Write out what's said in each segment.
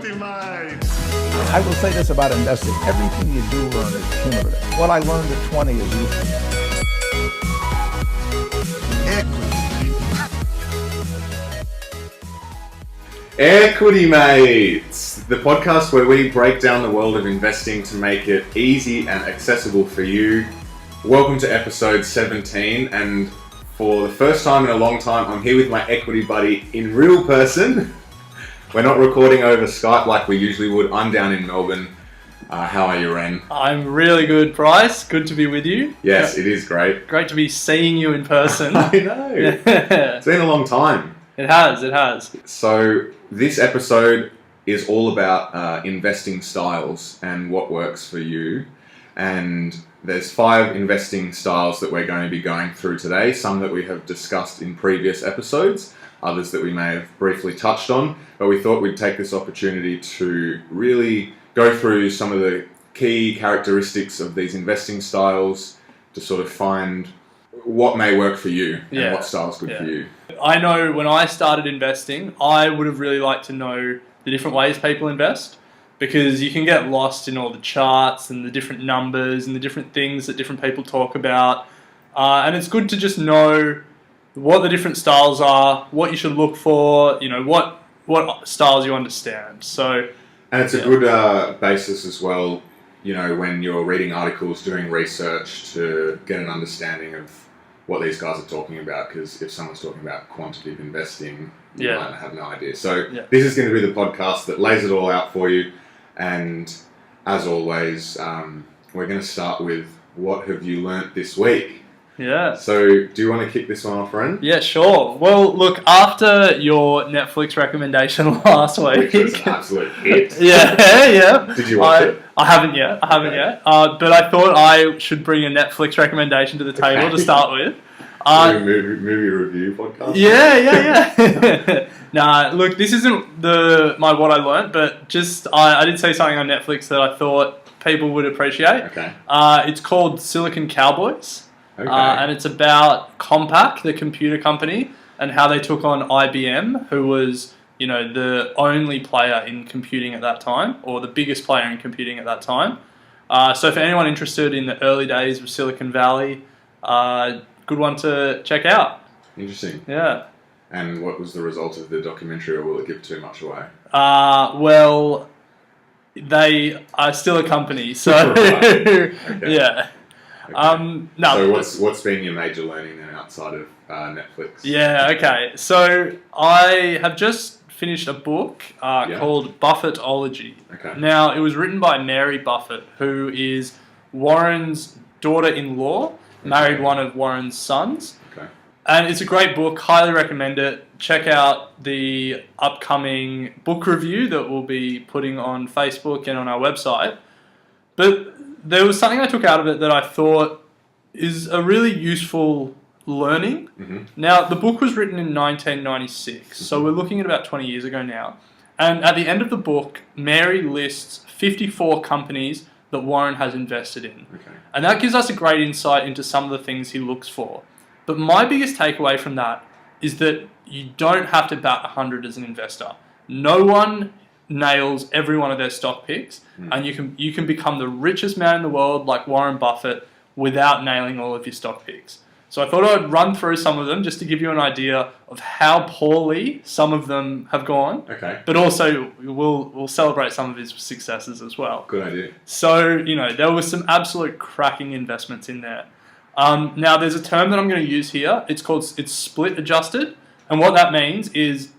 I will say this about investing. Everything you do learn is cumulative. What I learned at 20 is useful. Equity Mates, the podcast where we break down the world of investing to make it easy and accessible for you. Welcome to episode 17, and for the first time in a long time, I'm here with my equity buddy in real person. We're not recording over Skype like we usually would. I'm down in Melbourne. How are you, Ren? I'm really good, Bryce. Good to be with you. Yes, it is great. Great to be seeing you in person. I know. Yeah. It's been a long time. It has. So this episode is all about investing styles and what works for you. And there's 5 investing styles that we're going to be going through today. Some that we have discussed in previous episodes, others that we may have briefly touched on. But we thought we'd take this opportunity to really go through some of the key characteristics of these investing styles to sort of find what may work for you and what style is good for you. I know when I started investing, I would have really liked to know the different ways people invest, because you can get lost in all the charts and the different numbers and the different things that different people talk about. And it's good to just know what the different styles are, what you should look for, you know, what styles you understand. So, and it's a good basis as well, you know, when you're reading articles, doing research to get an understanding of what these guys are talking about, because if someone's talking about quantitative investing, you might have no idea. So this is going to be the podcast that lays it all out for you. And as always, we're going to start with what have you learnt this week? Yeah. So do you want to kick this one off, Ren? Yeah, sure. Well, look, after your Netflix recommendation last week... Which was an absolute hit. Yeah. Did you watch it? I haven't yet. But I thought I should bring a Netflix recommendation to the table to start with. Movie review podcast? Yeah. Nah, look, this isn't my what I learnt, but just I did say something on Netflix that I thought people would appreciate. Okay. It's called Silicon Cowboys. Okay. And it's about Compaq, the computer company, and how they took on IBM, who was, you know, the only player in computing at that time, or the biggest player in computing at that time. So for anyone interested in the early days of Silicon Valley, good one to check out. Interesting. Yeah. And what was the result of the documentary, or will it give too much away? Well, they are still a company, so Okay. yeah. Okay. No. So what's been your major learning then outside of Netflix? Yeah, okay. So I have just finished a book called Buffettology. Okay. Now, it was written by Mary Buffett, who is Warren's daughter-in-law, married one of Warren's sons. Okay. And it's a great book, highly recommend it. Check out the upcoming book review that we'll be putting on Facebook and on our website. But there was something I took out of it that I thought is a really useful learning. Mm-hmm. Now, the book was written in 1996, so we're looking at about 20 years ago now. And at the end of the book, Mary lists 54 companies that Warren has invested in. Okay. And that gives us a great insight into some of the things he looks for. But my biggest takeaway from that is that you don't have to bat 100 as an investor. No one nails every one of their stock picks, and you can become the richest man in the world like Warren Buffett without nailing all of your stock picks. So I thought I'd run through some of them just to give you an idea of how poorly some of them have gone. Okay. But also we'll celebrate some of his successes as well. Good idea. So, you know, there was some absolute cracking investments in there. Now there's a term that I'm going to use here. It's split adjusted, and what that means is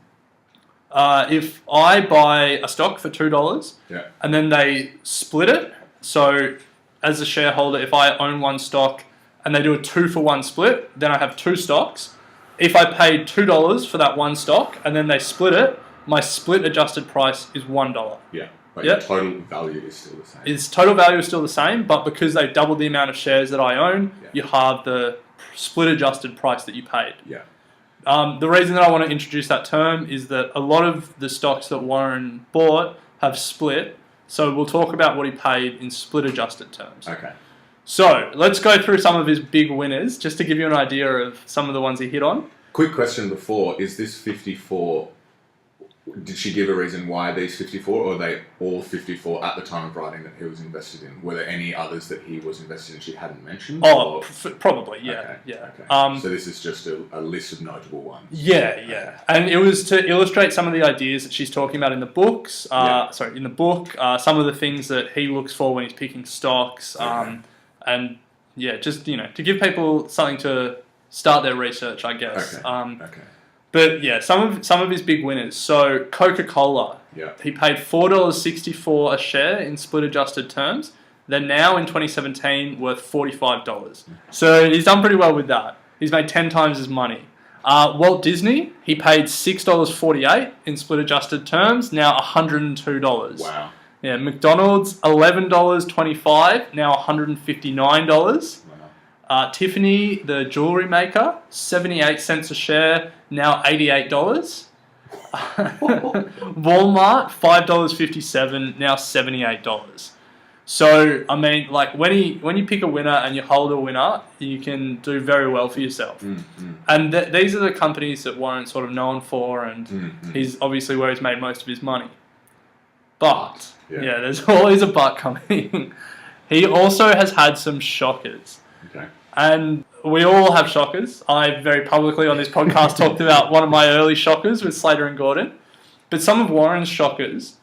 if I buy a stock for $2 and then they split it, so as a shareholder, if I own one stock and they do a 2-for-1 split, then I have 2 stocks. If I paid $2 for that one stock and then they split it, my split adjusted price is $1. Yeah, but your total value is still the same. Its total value is still the same, but because they doubled the amount of shares that I own, you halve the split adjusted price that you paid. Yeah. The reason that I want to introduce that term is that a lot of the stocks that Warren bought have split, so we'll talk about what he paid in split adjusted terms. Okay. So let's go through some of his big winners, just to give you an idea of some of the ones he hit on. Quick question before, is this 54 Did she give a reason why these 54, or are they all 54 at the time of writing that he was invested in? Were there any others that he was invested in she hadn't mentioned? Oh, probably, yeah. Okay, yeah. Okay. So this is just a list of notable ones. Yeah, yeah. And it was to illustrate some of the ideas that she's talking about in the books. In the book, some of the things that he looks for when he's picking stocks. And yeah, just, to give people something to start their research, I guess. Okay. But yeah, some of his big winners. So Coca-Cola, he paid $4.64 a share in split-adjusted terms. They're now in 2017 worth $45. So he's done pretty well with that. He's made 10 times his money. Walt Disney, he paid $6.48 in split-adjusted terms, now $102. Wow. Yeah, McDonald's, $11.25, now $159. Tiffany, the jewelry maker, 78 cents a share, now $88. Walmart, $5.57, now $78. So, I mean, like when you pick a winner and you hold a winner, you can do very well for yourself. And these are the companies that Warren's sort of known for, and he's obviously where he's made most of his money. But, there's always a but coming. He also has had some shockers. Okay. And we all have shockers. I very publicly on this podcast talked about one of my early shockers with Slater and Gordon. But some of Warren's shockers,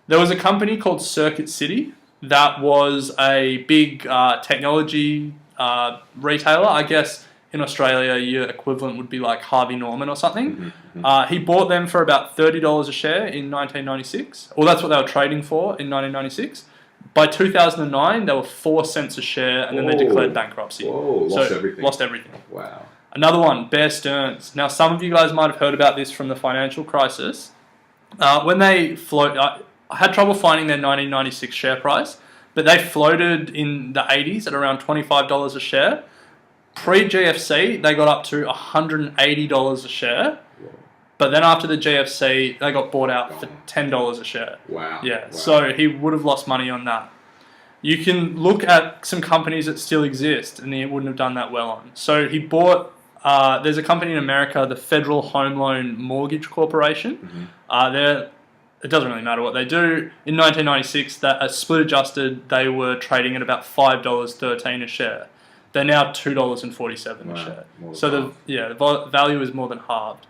there was a company called Circuit City that was a big technology retailer. I guess in Australia, your equivalent would be like Harvey Norman or something. He bought them for about $30 a share in 1996. Well, that's what they were trading for in 1996. By 2009, they were 4 cents a share, and then they declared bankruptcy. Lost everything. Lost everything. Wow. Another one, Bear Stearns. Now, some of you guys might have heard about this from the financial crisis. When they float, I had trouble finding their 1996 share price, but they floated in the 80s at around $25 a share. Pre-GFC, they got up to $180 a share. But then after the GFC, they got bought out for $10 a share. Wow. Yeah, so he would have lost money on that. You can look at some companies that still exist, and he wouldn't have done that well on. So he bought, there's a company in America, the Federal Home Loan Mortgage Corporation. It doesn't really matter what they do. In 1996, that split adjusted, they were trading at about $5.13 a share. They're now $2.47 a share. So the value is more than halved.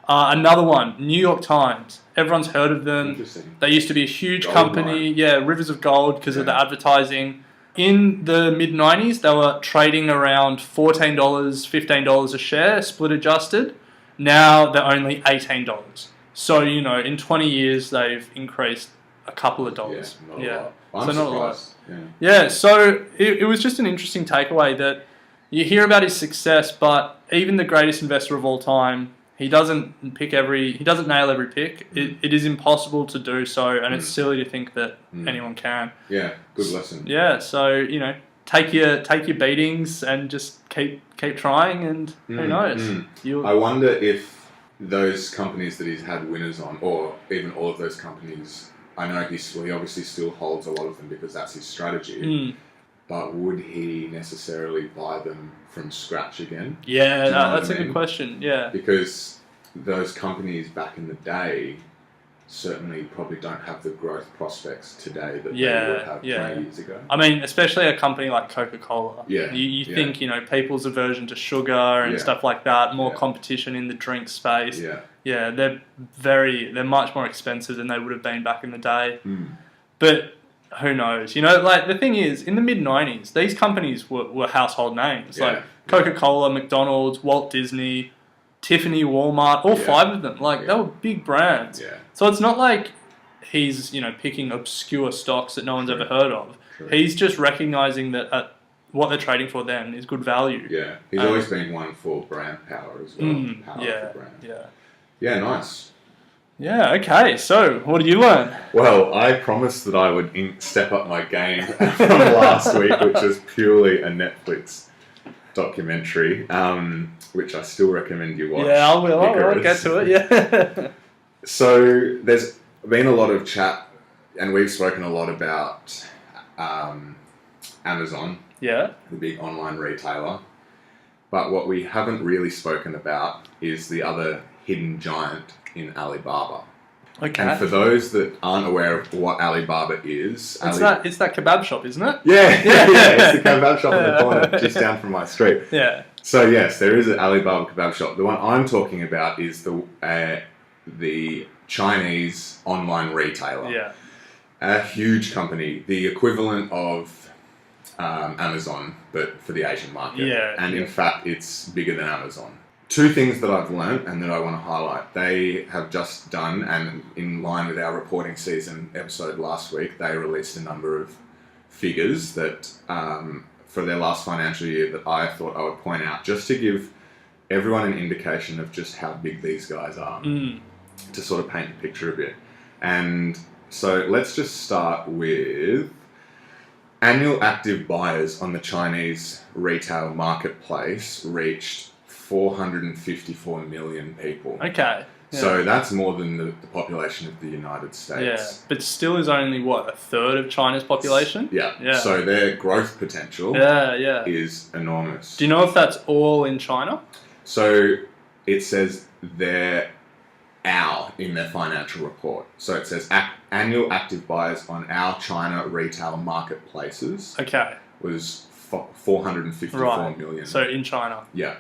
Another one, New York Times. Everyone's heard of them. They used to be a huge company. Rivers of gold because of the advertising. In the mid-90s, they were trading around $14, $15 a share, split adjusted. Now they're only $18. So, in 20 years, they've increased a couple of dollars. I'm surprised. So it was just an interesting takeaway that you hear about his success, but even the greatest investor of all time, he doesn't nail every pick. It is impossible to do so, and it's silly to think that anyone can. Yeah, good lesson. Yeah, so take your beatings and just keep trying, and who knows? I wonder if those companies that he's had winners on, or even all of those companies, I know he obviously still holds a lot of them because that's his strategy. But would he necessarily buy them from scratch again? Yeah, that's a good question. Yeah. Because those companies back in the day certainly probably don't have the growth prospects today that they would have 20 years ago. I mean, especially a company like Coca-Cola. You think, people's aversion to sugar and stuff like that, more competition in the drink space. They're much more expensive than they would have been back in the day. But who knows? The thing is, in the mid-90s, these companies were household names. Like Coca-Cola, McDonald's, Walt Disney, Tiffany, Walmart, all five of them. They were big brands. So it's not like he's, picking obscure stocks that no one's ever heard of. He's just recognizing that what they're trading for then is good value. Yeah, he's always been one for brand power as well. Power for brand. Yeah, nice. Yeah, okay. So, what did you learn? Well, I promised that I would step up my game from last week, which was purely a Netflix documentary, which I still recommend you watch. Yeah, I will. I'll get to it, yeah. So, there's been a lot of chat, and we've spoken a lot about Amazon, the big online retailer. But what we haven't really spoken about is the other hidden giant in Alibaba. Okay. And for those that aren't aware of what Alibaba is... It's that kebab shop, isn't it? Yeah, it's the kebab shop in the corner, just down from my street. Yeah. So yes, there is an Alibaba kebab shop. The one I'm talking about is the Chinese online retailer. Yeah. A huge company, the equivalent of Amazon, but for the Asian market. Yeah. And in fact, it's bigger than Amazon. Two things that I've learned and that I want to highlight. They have just done, and in line with our reporting season episode last week, they released a number of figures that for their last financial year that I thought I would point out, just to give everyone an indication of just how big these guys are, to sort of paint the picture a bit. And so let's just start with annual active buyers on the Chinese retail marketplace reached 454 million people. Okay. Yeah. So that's more than the population of the United States. Yeah, but still is only, what, a third of China's population? Yeah. So their growth potential is enormous. Do you know if that's all in China? So it says in their financial report. So it says annual active buyers on our China retail marketplaces was 454 million. So in China. Yeah.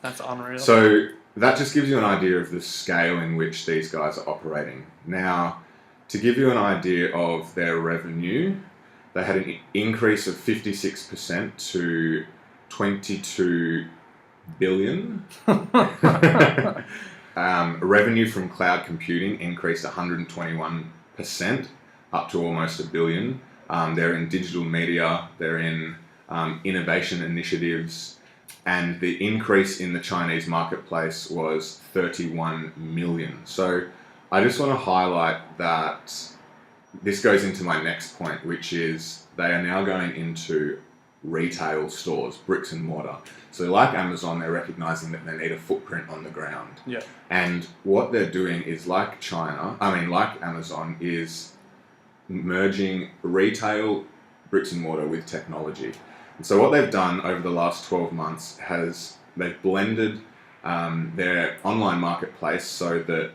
That's unreal. So that just gives you an idea of the scale in which these guys are operating. Now, to give you an idea of their revenue, they had an increase of 56% to 22 billion. Revenue from cloud computing increased 121% up to almost $1 billion. They're in digital media, they're in innovation initiatives, and the increase in the Chinese marketplace was 31 million. So I just want to highlight that this goes into my next point, which is they are now going into retail stores, bricks and mortar. So like Amazon, they're recognizing that they need a footprint on the ground. Yeah. And what they're doing is like Amazon, is merging retail bricks and mortar with technology. And so what they've done over the last 12 months they've blended their online marketplace so that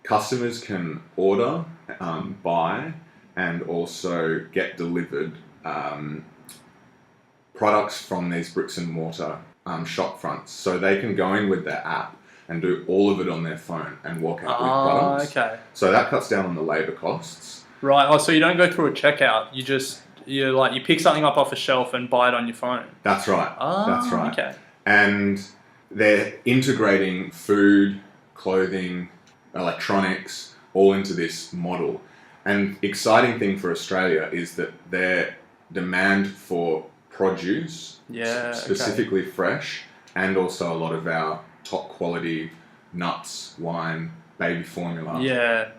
customers can order, buy, and also get delivered products from these bricks and mortar shop fronts. So they can go in with their app and do all of it on their phone and walk out with products. Okay. So that cuts down on the labor costs. Right. Oh, so you don't go through a checkout. You pick something up off a shelf and buy it on your phone. That's right. That's right. Okay. And they're integrating food, clothing, electronics all into this model. And exciting thing for Australia is that their demand for produce, specifically fresh, and also a lot of our top quality nuts, wine, baby formula,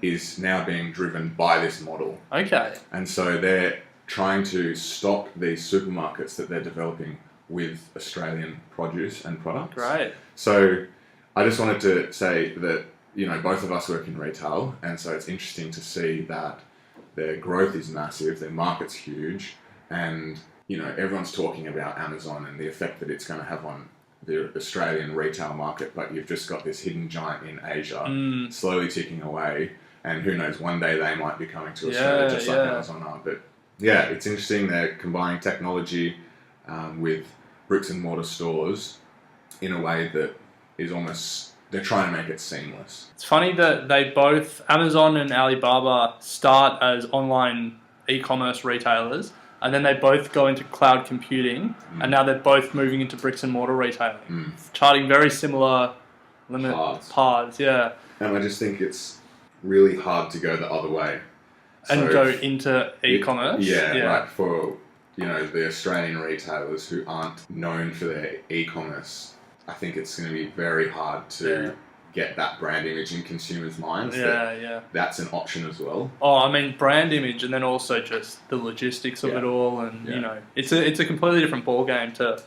is now being driven by this model. Okay. And so they're trying to stock these supermarkets that they're developing with Australian produce and products. Great. So I just wanted to say that, both of us work in retail, and so it's interesting to see that their growth is massive, their market's huge, and, everyone's talking about Amazon and the effect that it's going to have on the Australian retail market, but you've just got this hidden giant in Asia slowly ticking away, and who knows, one day they might be coming to Australia just like Amazon are. But yeah, it's interesting they're combining technology with bricks and mortar stores in a way that is almost, they're trying to make it seamless. It's funny that they both, Amazon and Alibaba, start as online e-commerce retailers, and then they both go into cloud computing, and now they're both moving into bricks and mortar retailing, charting very similar paths. Yeah. And I just think it's really hard to go the other way. And go into e-commerce? Right, for the Australian retailers who aren't known for their e-commerce, I think it's going to be very hard to get that brand image in consumers' minds. That's an option as well. Oh, I mean, brand image, and then also just the logistics of it all, and it's a completely different ballgame to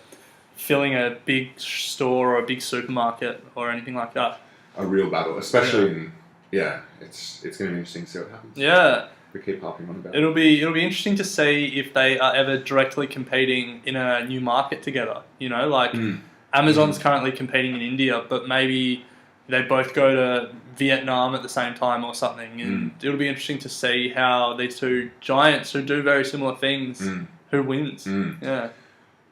filling a big store or a big supermarket or anything like that. A real battle, especially it's going to be interesting to see what happens. Yeah. We keep harping on about it. It'll be interesting to see if they are ever directly competing in a new market together. Amazon's currently competing in India, but maybe they both go to Vietnam at the same time or something, and it'll be interesting to see how these two giants who do very similar things, who wins. Yeah.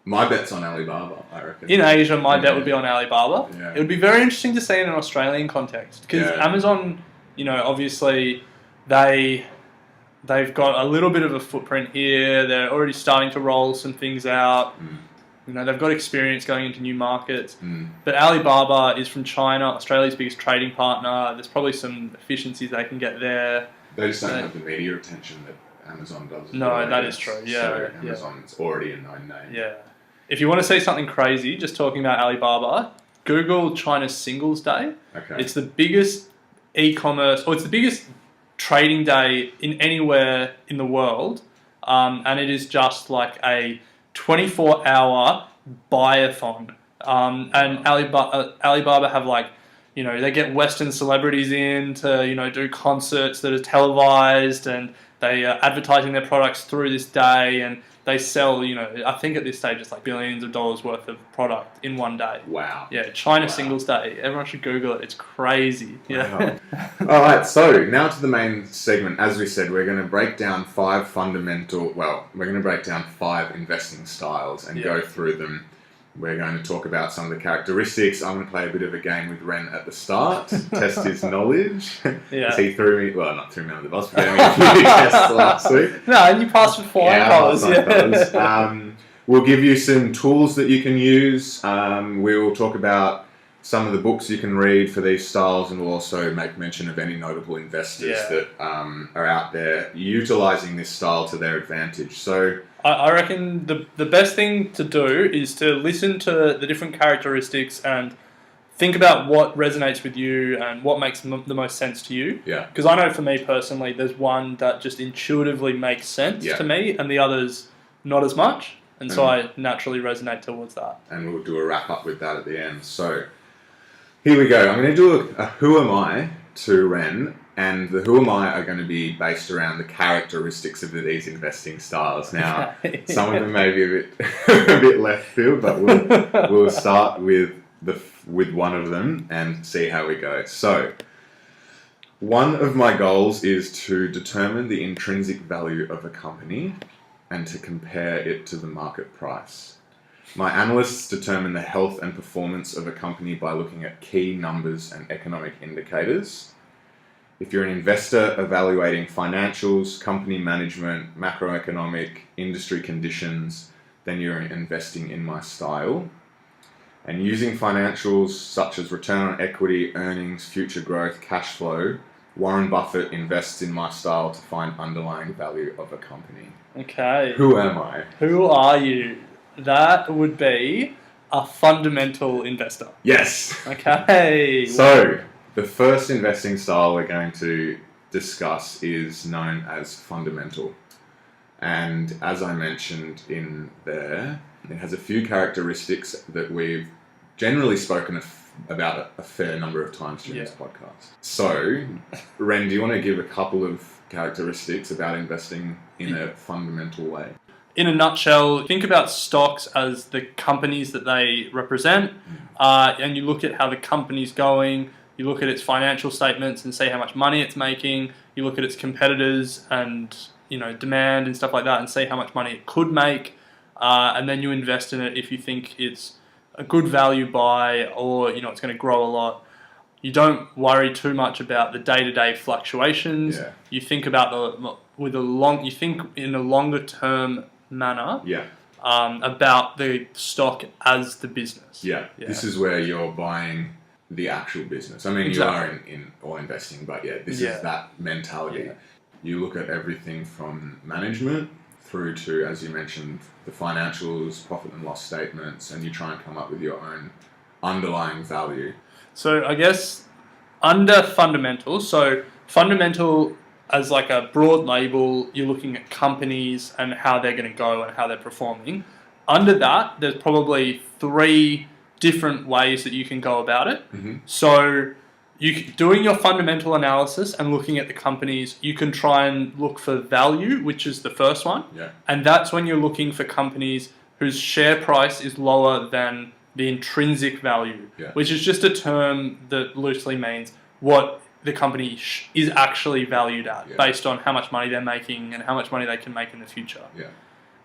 My bet's on Alibaba, I reckon. In Asia, my bet would be on Alibaba. Yeah. It would be very interesting to see in an Australian context, because Amazon, obviously they've got a little bit of a footprint here. They're already starting to roll some things out. They've got experience going into new markets. But Alibaba is from China, Australia's biggest trading partner. There's probably some efficiencies they can get there. They just don't have the media attention that Amazon does. No, that is true. Yeah. So Amazon's already a known name. Yeah. If you want to see something crazy, just talking about Alibaba, Google China's Singles Day. Okay. It's the biggest e-commerce, or it's the biggest trading day in anywhere in the world. And it is just like a 24-hour buy-a-thon. And Alibaba have they get Western celebrities in to, do concerts that are televised, and they are advertising their products through this day, and they sell, I think at this stage it's like billions of dollars worth of product in one day. Wow. Yeah, China Singles Day. Everyone should Google it. It's crazy. Yeah. Wow. All right, so now to the main segment. As we said, we're going to break down five investing styles and go through them. We're going to talk about some of the characteristics. I'm going to play a bit of a game with Ren at the start, test his knowledge. Yeah. He not threw me under the bus for getting me a few tests last week. No, and you passed with flying colours. We'll give you some tools that you can use. We'll talk about some of the books you can read for these styles, and we'll also make mention of any notable investors that are out there utilising this style to their advantage. So I reckon the best thing to do is to listen to the different characteristics and think about what resonates with you and what makes the most sense to you. Yeah. Because I know for me personally, there's one that just intuitively makes sense to me, and the others not as much. And so I naturally resonate towards that. And we'll do a wrap up with that at the end. So here we go. I'm going to do a who am I to Ren. And the who am I are going to be based around the characteristics of these investing styles. Now, some of them may be a bit left field, but we'll start with one of them and see how we go. So, one of my goals is to determine the intrinsic value of a company and to compare it to the market price. My analysts determine the health and performance of a company by looking at key numbers and economic indicators. If you're an investor evaluating financials, company management, macroeconomic, industry conditions, then you're investing in my style. And using financials such as return on equity, earnings, future growth, cash flow, Warren Buffett invests in my style to find underlying value of a company. Okay. Who am I? Who are you? That would be a fundamental investor. Yes. Okay. So, the first investing style we're going to discuss is known as fundamental. And as I mentioned in there, it has a few characteristics that we've generally spoken about a fair number of times during this podcast. So, Ren, do you want to give a couple of characteristics about investing in a fundamental way? In a nutshell, think about stocks as the companies that they represent, and you look at how the company's going. You look at its financial statements and see how much money it's making. You look at its competitors and demand and stuff like that, and see how much money it could make. And then you invest in it if you think it's a good value buy, or it's going to grow a lot. You don't worry too much about the day-to-day fluctuations. Yeah. You think about you think in a longer term manner. Yeah. About the stock as the business. Yeah. This is where you're buying the actual business. I mean, exactly. You are in all investing, but this is that mentality. Yeah. You look at everything from management through to, as you mentioned, the financials, profit and loss statements, and you try and come up with your own underlying value. So I guess under fundamental, fundamental as like a broad label, you're looking at companies and how they're going to go and how they're performing. Under that, there's probably 3 different ways that you can go about it. Mm-hmm. So doing your fundamental analysis and looking at the companies, you can try and look for value, which is the first one. Yeah. And that's when you're looking for companies whose share price is lower than the intrinsic value, Yeah. which is just a term that loosely means what the company is actually valued at based on how much money they're making and how much money they can make in the future. Yeah.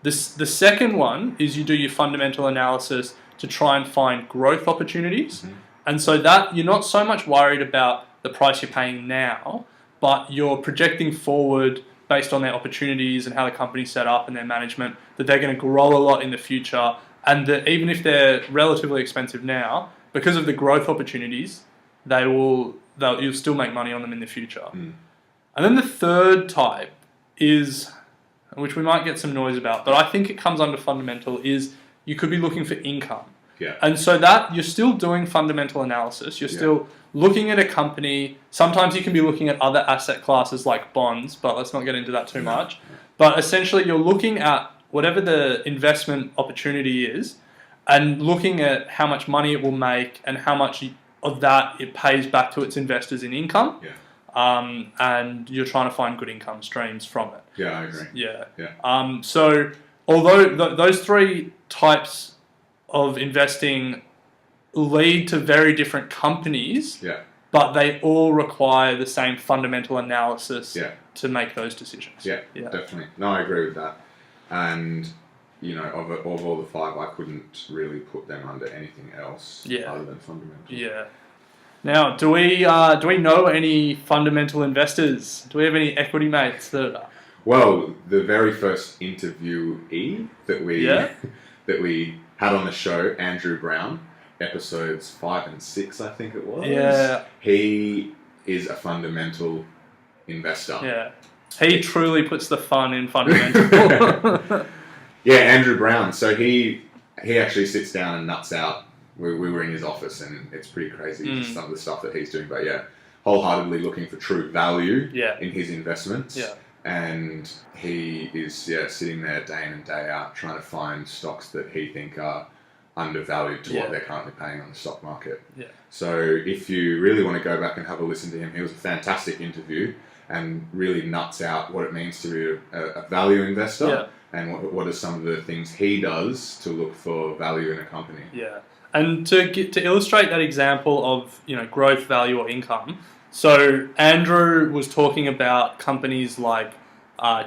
The second one is you do your fundamental analysis to try and find growth opportunities. Mm-hmm. And so that you're not so much worried about the price you're paying now, but you're projecting forward based on their opportunities and how the company's set up and their management, that they're going to grow a lot in the future. And that even if they're relatively expensive now, because of the growth opportunities, you'll still make money on them in the future. Mm. And then the third type is, which we might get some noise about, but I think it comes under fundamental, is you could be looking for income. Yeah. And so that you're still doing fundamental analysis. You're still looking at a company. Sometimes you can be looking at other asset classes like bonds, but let's not get into that too much. But essentially you're looking at whatever the investment opportunity is and looking at how much money it will make and how much of that it pays back to its investors in income. Yeah. And you're trying to find good income streams from it. Yeah, I agree. Yeah. So although those three types of investing lead to very different companies, but they all require the same fundamental analysis to make those decisions. Yeah, definitely. No, I agree with that. And, of all the five, I couldn't really put them under anything else other than fundamental. Yeah. Now, do we know any fundamental investors? Do we have any equity mates that? Well, the very first interviewee that we had on the show, Andrew Brown, episodes 5 and 6, I think it was. Yeah. He is a fundamental investor. Yeah. He truly puts the fun in fundamental. Yeah, Andrew Brown. So he actually sits down and nuts out. We were in his office and it's pretty crazy some of the stuff that he's doing. But wholeheartedly looking for true value in his investments. Yeah. And he is sitting there day in and day out trying to find stocks that he think are undervalued to what they're currently paying on the stock market. Yeah. So if you really want to go back and have a listen to him, he was a fantastic interview and really nuts out what it means to be a value investor and what are some of the things he does to look for value in a company. Yeah. And to illustrate that example of growth, value, or income. So Andrew was talking about companies like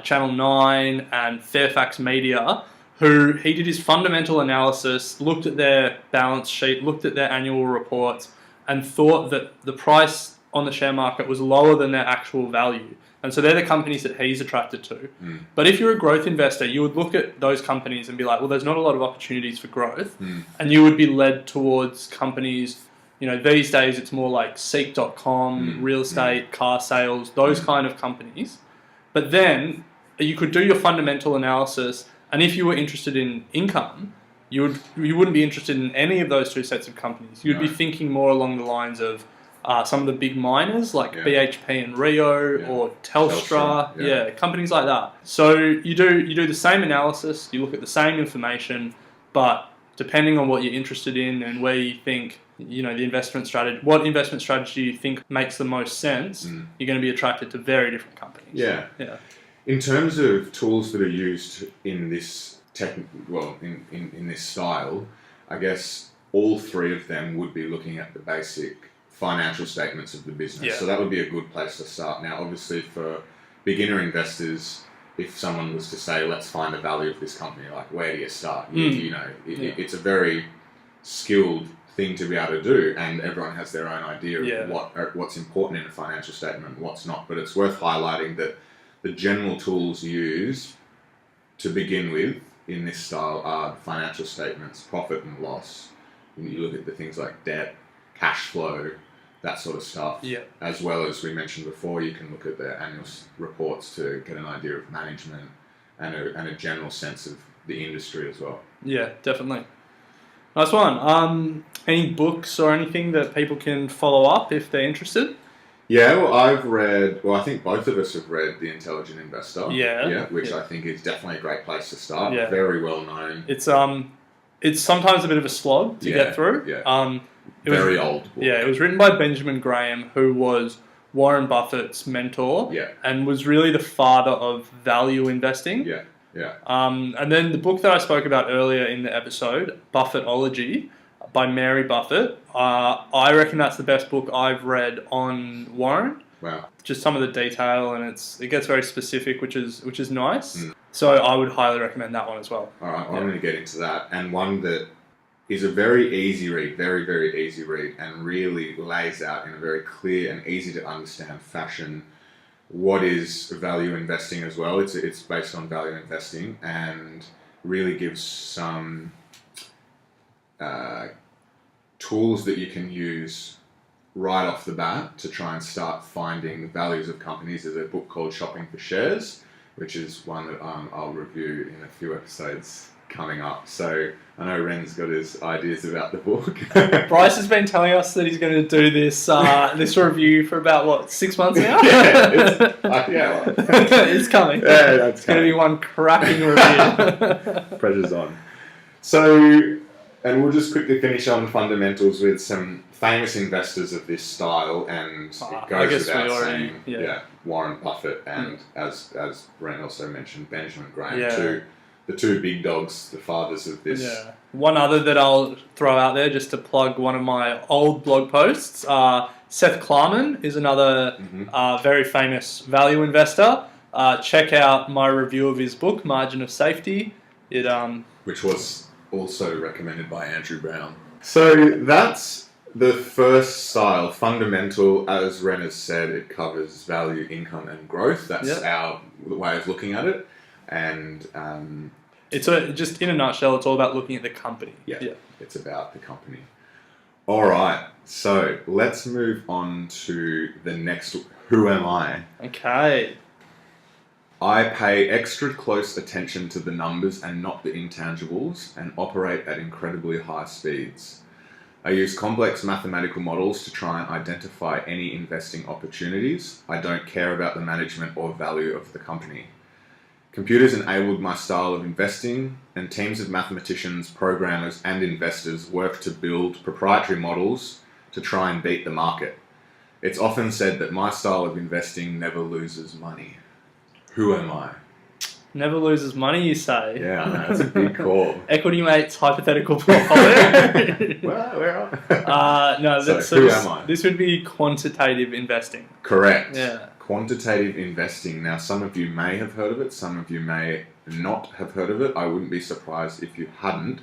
Channel 9 and Fairfax Media, who he did his fundamental analysis, looked at their balance sheet, looked at their annual reports, and thought that the price on the share market was lower than their actual value. And so they're the companies that he's attracted to. Mm. But if you're a growth investor, you would look at those companies and be like, well, there's not a lot of opportunities for growth. Mm. And you would be led towards companies, these days it's more like Seek.com, real estate, car sales, those kind of companies. But then you could do your fundamental analysis, and if you were interested in income, you wouldn't be interested in any of those two sets of companies. You'd be thinking more along the lines of some of the big miners like BHP and Rio or Telstra, companies like that. So you do the same analysis, you look at the same information, but depending on what you're interested in and where you think the investment strategy, what investment strategy you think makes the most sense, you're going to be attracted to very different companies. Yeah. In terms of tools that are used in this in this style, I guess all three of them would be looking at the basic financial statements of the business. Yeah. So that would be a good place to start. Now, obviously, for beginner investors, if someone was to say, let's find the value of this company, like, where do you start? It's a very skilled thing to be able to do, and everyone has their own idea of what's important in a financial statement, what's not. But it's worth highlighting that the general tools used to begin with in this style are financial statements, profit and loss. And you look at the things like debt, cash flow, that sort of stuff. Yeah. As well as we mentioned before, you can look at their annual reports to get an idea of management and a general sense of the industry as well. Yeah, definitely. Nice one. Any books or anything that people can follow up if they're interested? Yeah, well, I think both of us have read The Intelligent Investor. Which I think is definitely a great place to start. Yeah. Very well known. It's sometimes a bit of a slog to get through. Yeah. Very old book. Yeah, it was written by Benjamin Graham, who was Warren Buffett's mentor and was really the father of value investing. Yeah. And then the book that I spoke about earlier in the episode, Buffettology, by Mary Buffett. I reckon that's the best book I've read on Warren. Wow. Just some of the detail, and it gets very specific, which is nice. So I would highly recommend that one as well. All right, well, I'm going to get into that, and one that is a very easy read, very, very easy read, and really lays out in a very clear and easy to understand fashion what is value investing as well. It's based on value investing and really gives some tools that you can use right off the bat to try and start finding the values of companies. There's a book called Shopping for Shares, which is one that I'll review in a few episodes coming up. So I know Ren's got his ideas about the book. Bryce has been telling us that he's going to do this this review for about 6 months now. It's coming. Yeah, that's it's going to be one cracking review. Pressure's on. So, and we'll just quickly finish on fundamentals with some famous investors of this style, and it goes without saying, Warren Buffett and as Ren also mentioned, Benjamin Graham, the two big dogs, the fathers of this. Yeah. One other that I'll throw out there just to plug one of my old blog posts. Seth Klarman is another very famous value investor. Check out my review of his book, Margin of Safety. Which was also recommended by Andrew Brown. So that's the first style, fundamental. As Ren has said, it covers value, income, and growth. That's our way of looking at it. And it's just in a nutshell, it's all about looking at the company. Yeah, it's about the company. All right, so let's move on to the next. Who am I? Okay. I pay extra close attention to the numbers and not the intangibles, and operate at incredibly high speeds. I use complex mathematical models to try and identify any investing opportunities. I don't care about the management or value of the company. Computers enabled my style of investing, and teams of mathematicians, programmers, and investors work to build proprietary models to try and beat the market. It's often said that my style of investing never loses money. Who am I? Never loses money, you say? Yeah, I know, that's a big call. Equity Mate's hypothetical portfolio. Well, where are no, who am I? This would be quantitative investing. Correct. Yeah. Quantitative investing. Now, some of you may have heard of it, some of you may not have heard of it. I wouldn't be surprised if you hadn't,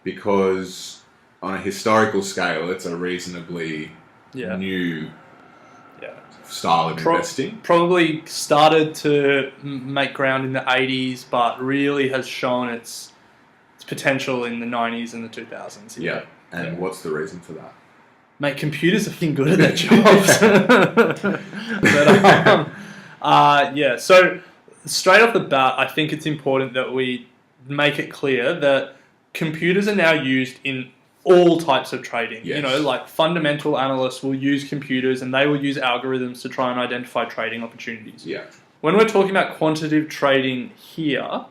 because on a historical scale, it's a reasonably new style of investing. Probably started to make ground in the 80s, but really has shown its potential in the 90s and the 2000s. Yeah. And what's the reason for that? Mate, computers are fucking good at their jobs. But, so straight off the bat, I think it's important that we make it clear that computers are now used in all types of trading. Yes. You know, like fundamental analysts will use computers and they will use algorithms to try and identify trading opportunities. Yeah. When we're talking about quantitative trading here,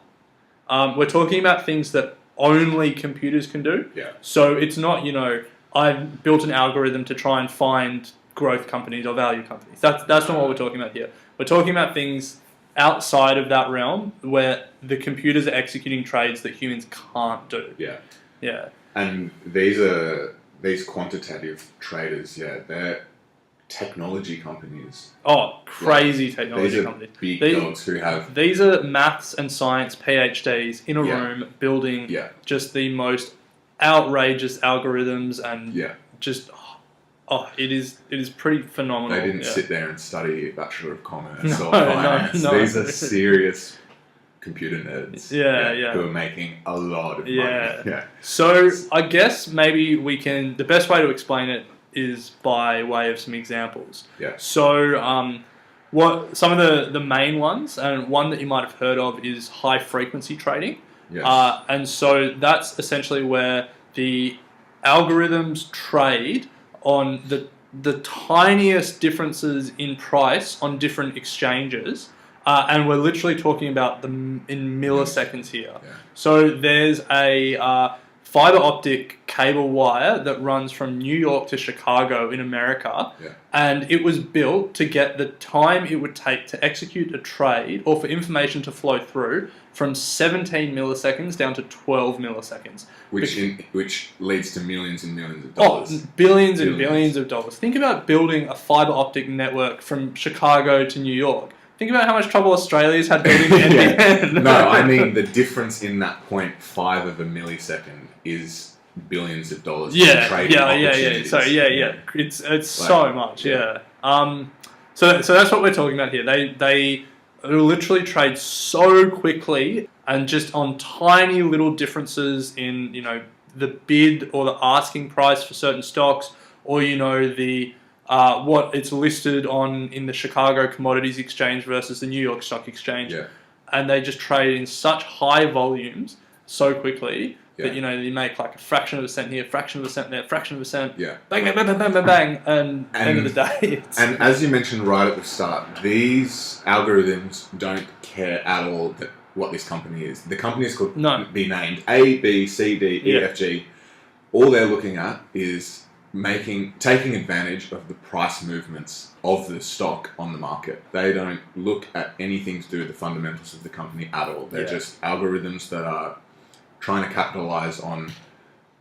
we're talking about things that only computers can do. Yeah. So it's not, I've built an algorithm to try and find growth companies or value companies. That's not what we're talking about here. We're talking about things outside of that realm where the computers are executing trades that humans can't do. Yeah. Yeah. And these quantitative traders, they're technology companies. Oh, crazy technology companies. Big dogs who have... These are maths and science PhDs in a room building just the most outrageous algorithms and just... Oh, it is pretty phenomenal. They didn't sit there and study Bachelor of Commerce or Finance. No. These are serious computer nerds who are making a lot of money. Yeah. So I guess maybe the best way to explain it is by way of some examples. Yeah. So what some of the main ones, and one that you might have heard of is high frequency trading. Yes. And so that's essentially where the algorithms trade on the tiniest differences in price on different exchanges. And we're literally talking about them in milliseconds here. Yeah. So there's a fiber optic cable wire that runs from New York to Chicago in America. Yeah. And it was built to get the time it would take to execute a trade or for information to flow through from 17 milliseconds down to 12 milliseconds. Which leads to millions and millions of dollars. Billions and billions of dollars. Think about building a fiber optic network from Chicago to New York. Think about how much trouble Australia's had building the NBN. No, I mean the difference in that 0.5 of a millisecond is billions of dollars. Yeah. So it's so much. Yeah. So that's what we're talking about here. They literally trade so quickly and just on tiny little differences in the bid or the asking price for certain stocks, or the what it's listed on in the Chicago Commodities Exchange versus the New York Stock Exchange. Yeah. And they just trade in such high volumes so quickly that you make like a fraction of a cent here, fraction of a cent there, fraction of a cent. Yeah. Bang, bang, bang, bang, bang, bang, bang. And end of the day. And as you mentioned right at the start, these algorithms don't care at all what this company is. The company is called be named A, B, C, D, E, F, G. All they're looking at is taking advantage of the price movements of the stock on the market. They don't look at anything to do with the fundamentals of the company at all. They're just algorithms that are trying to capitalize on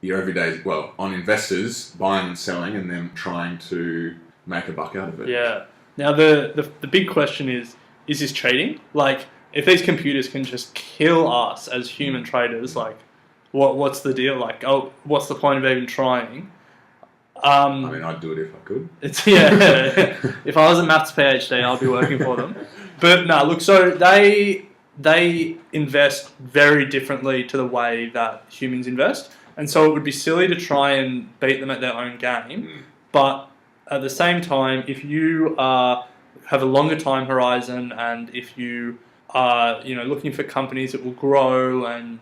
your everyday, on investors buying and selling and them trying to make a buck out of it. Yeah. Now the big question is this trading? Like, if these computers can just kill us as human traders, like, what's the deal? Like, what's the point of even trying? I mean, I'd do it if I could. If I was a maths PhD, I'd be working for them. But no, look, so they invest very differently to the way that humans invest, and so it would be silly to try and beat them at their own game. But at the same time, if you have a longer time horizon, and if you are looking for companies that will grow, and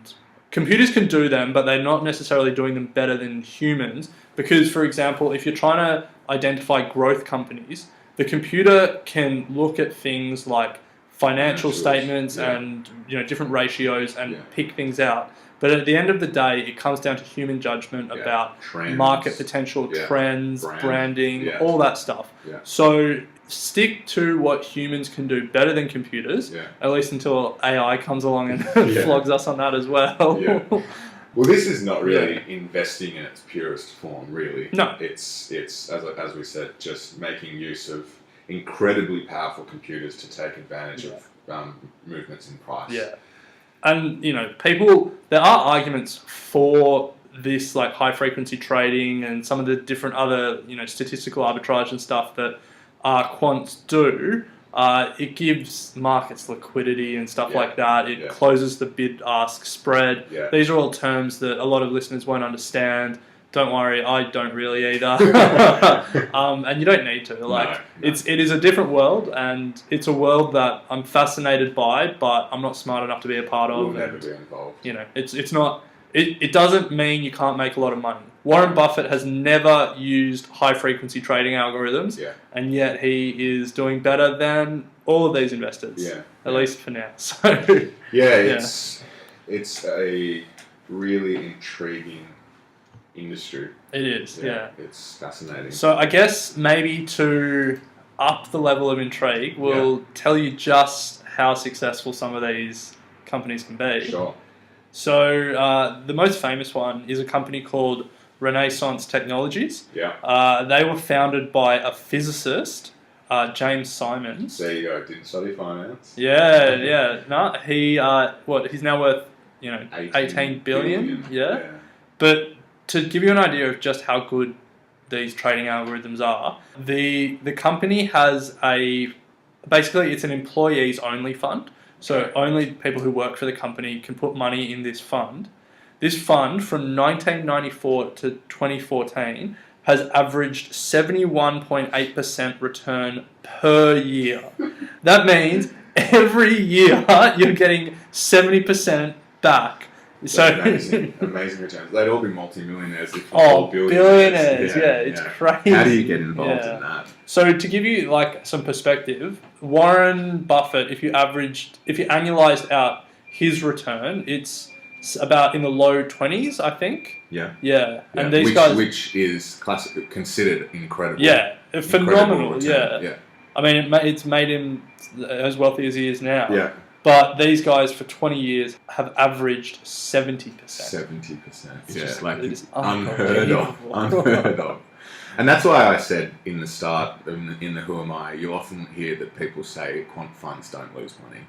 computers can do them, but they're not necessarily doing them better than humans. Because, for example, if you're trying to identify growth companies, the computer can look at things like financial statements and different ratios and pick things out. But at the end of the day, it comes down to human judgment about trends, market potential, trends, branding, all that stuff. Yeah. So stick to what humans can do better than computers, at least until AI comes along and flogs us on that as well. Yeah. Well, this is not really investing in its purest form, really. No. It's as we said, just making use of incredibly powerful computers to take advantage of movements in price. Yeah. And, there are arguments for this, like high frequency trading and some of the different other, statistical arbitrage and stuff that quants do. It gives markets liquidity and stuff like that. It closes the bid-ask spread. Yeah. These are all terms that a lot of listeners won't understand. Don't worry, I don't really either. And you don't need to. It is a different world, and it's a world that I'm fascinated by, but I'm not smart enough to be a part of. We'll never be involved. It's not. It doesn't mean you can't make a lot of money. Warren Buffett has never used high-frequency trading algorithms, and yet he is doing better than all of these investors, at least for now. So, it's a really intriguing industry. It is, It's fascinating. So I guess maybe to up the level of intrigue, we'll tell you just how successful some of these companies can be. Sure. So the most famous one is a company called Renaissance Technologies. Yeah. They were founded by a physicist, James Simons. There you go. Didn't study finance. Yeah. No, he's now worth 18 billion. Yeah. But to give you an idea of just how good these trading algorithms are, the company has basically it's an employees only fund. So only people who work for the company can put money in this fund. This fund from 1994 to 2014 has averaged 71.8% return per year. That means every year you're getting 70% back. So amazing returns. They'd all be multi-millionaires if billionaires. It's crazy. How do you get involved in that? So to give you some perspective, Warren Buffett, if you annualized out his return, it's about in the low 20s, I think. Yeah. Yeah, Yeah. and these guys, which is considered incredible. yeah, phenomenal. Return. Yeah. I mean, it's made him as wealthy as he is now. Yeah. But these guys for 20 years have averaged 70%. 70%. It's Yeah, just, like it is unheard of. unbelievable. Unheard of. And that's why I said in the start, in the Who Am I, you often hear that people say quant funds don't lose money.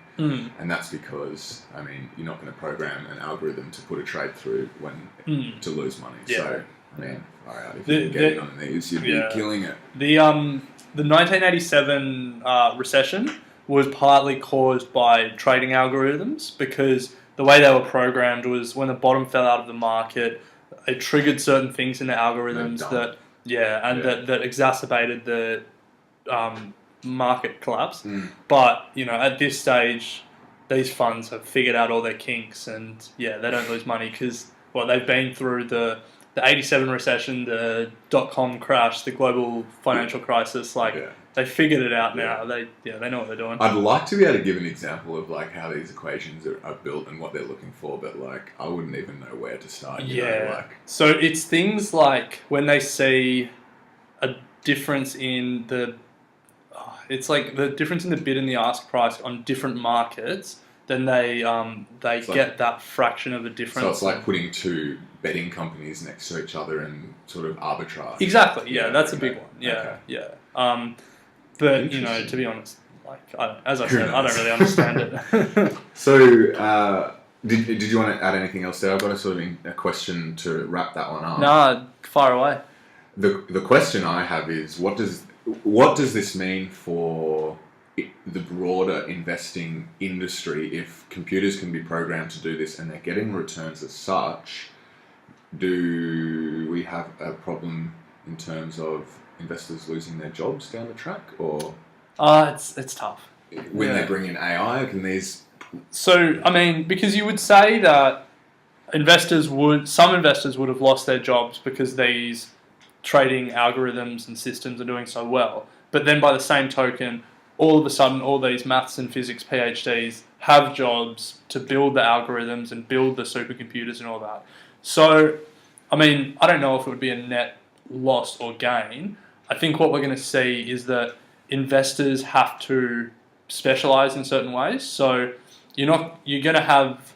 And that's because, I mean, you're not going to program an algorithm to put a trade through to lose money. Yeah. So, I mean, all right, if you can get in on these, you'd be killing it. The 1987 recession was partly caused by trading algorithms, because the way they were programmed was when the bottom fell out of the market, it triggered certain things in the algorithms that exacerbated the market collapse. But, you know, at this stage, these funds have figured out all their kinks, and they don't lose money because, well, they've been through the 87 recession, the dot-com crash, the global financial crisis. They figured it out now. They know what they're doing. I'd like to be able to give an example of like how these equations are built and what they're looking for, but like I wouldn't even know where to start. You know, So it's things like when they see a difference in it's like the difference in the bid and the ask price on different markets, then they get that fraction of a difference. So it's like putting two betting companies next to each other and sort of arbitrage. Exactly. Yeah, that's a big one. Yeah. But, you know, to be honest, like as I said, I don't really understand it. So, did you want to add anything else there? I've got a question to wrap that one up. Nah, far away. The question I have is, what does this mean for the broader investing industry if computers can be programmed to do this and they're getting returns as such? Do we have a problem in terms of investors losing their jobs down the track, or it's tough when they bring in AI? Can these? So I mean, because you would say that some investors would have lost their jobs because these trading algorithms and systems are doing so well, but then by the same token, all of a sudden, all these maths and physics PhDs have jobs to build the algorithms and build the supercomputers and all that. So, I mean, I don't know if it would be a net loss or gain. I think what we're going to see is that investors have to specialize in certain ways. So you're going to have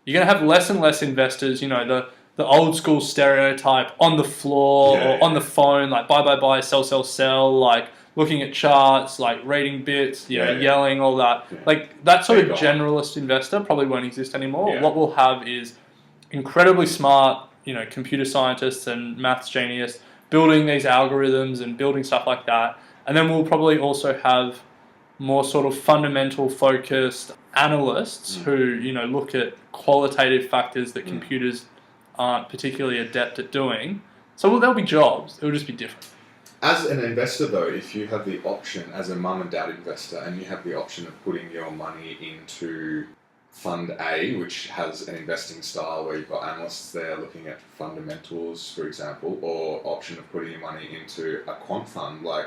less and less investors. You know, the old school stereotype on the floor or on the phone, like buy, sell, like looking at charts, like reading bits, yelling, all that. Yeah. Like that sort of generalist investor probably won't exist anymore. Yeah. What we'll have is incredibly smart, you know, computer scientists and maths genius building these algorithms and building stuff like that. And then we'll probably also have more sort of fundamental focused analysts who, you know, look at qualitative factors that computers aren't particularly adept at doing. So there'll be jobs. It'll just be different. As an investor, though, if you have the option, as a mum and dad investor, and you have the option of putting your money into Fund A, which has an investing style where you've got analysts there looking at fundamentals, for example, or option of putting your money into a quant fund, like,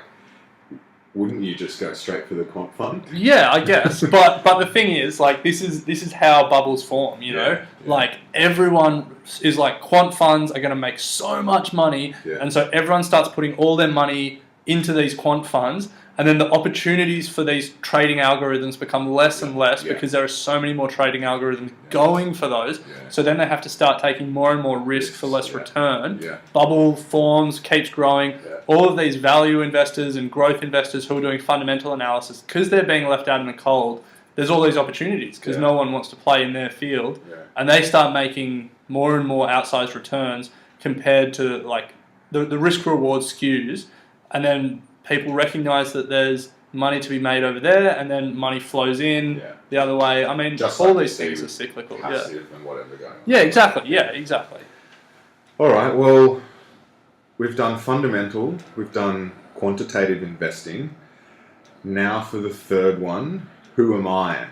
wouldn't you just go straight for the quant fund? Yeah, I guess. but the thing is, like, this is how bubbles form, you know? Yeah. Like, everyone is like, quant funds are going to make so much money, and so everyone starts putting all their money into these quant funds, and then the opportunities for these trading algorithms become less and less because there are so many more trading algorithms going for those. Yeah. So then they have to start taking more and more risk for less return. Yeah. Bubble forms, keeps growing. Yeah. All of these value investors and growth investors who are doing fundamental analysis, because they're being left out in the cold, there's all these opportunities because no one wants to play in their field. Yeah. And they start making more and more outsized returns compared to like the risk reward skews. And then people recognize that there's money to be made over there, and then money flows in the other way. I mean, just all these things are cyclical. Passive and whatever going on. Yeah, exactly. Yeah, exactly. All right. Well, we've done fundamental. We've done quantitative investing. Now for the third one. Who am I?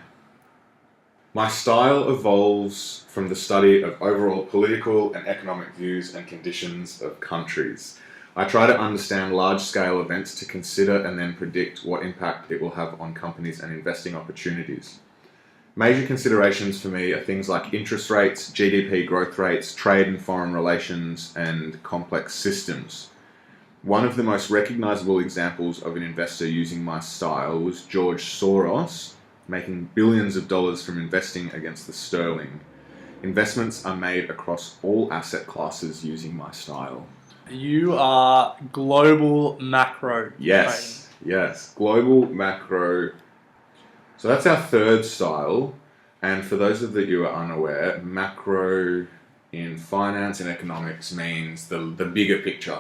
My style evolves from the study of overall political and economic views and conditions of countries. I try to understand large-scale events to consider and then predict what impact it will have on companies and investing opportunities. Major considerations for me are things like interest rates, GDP growth rates, trade and foreign relations, and complex systems. One of the most recognizable examples of an investor using my style was George Soros, making billions of dollars from investing against the sterling. Investments are made across all asset classes using my style. You are global macro. Yes, yes. Global macro. So that's our third style. And for those of you who are unaware, macro in finance and economics means the bigger picture.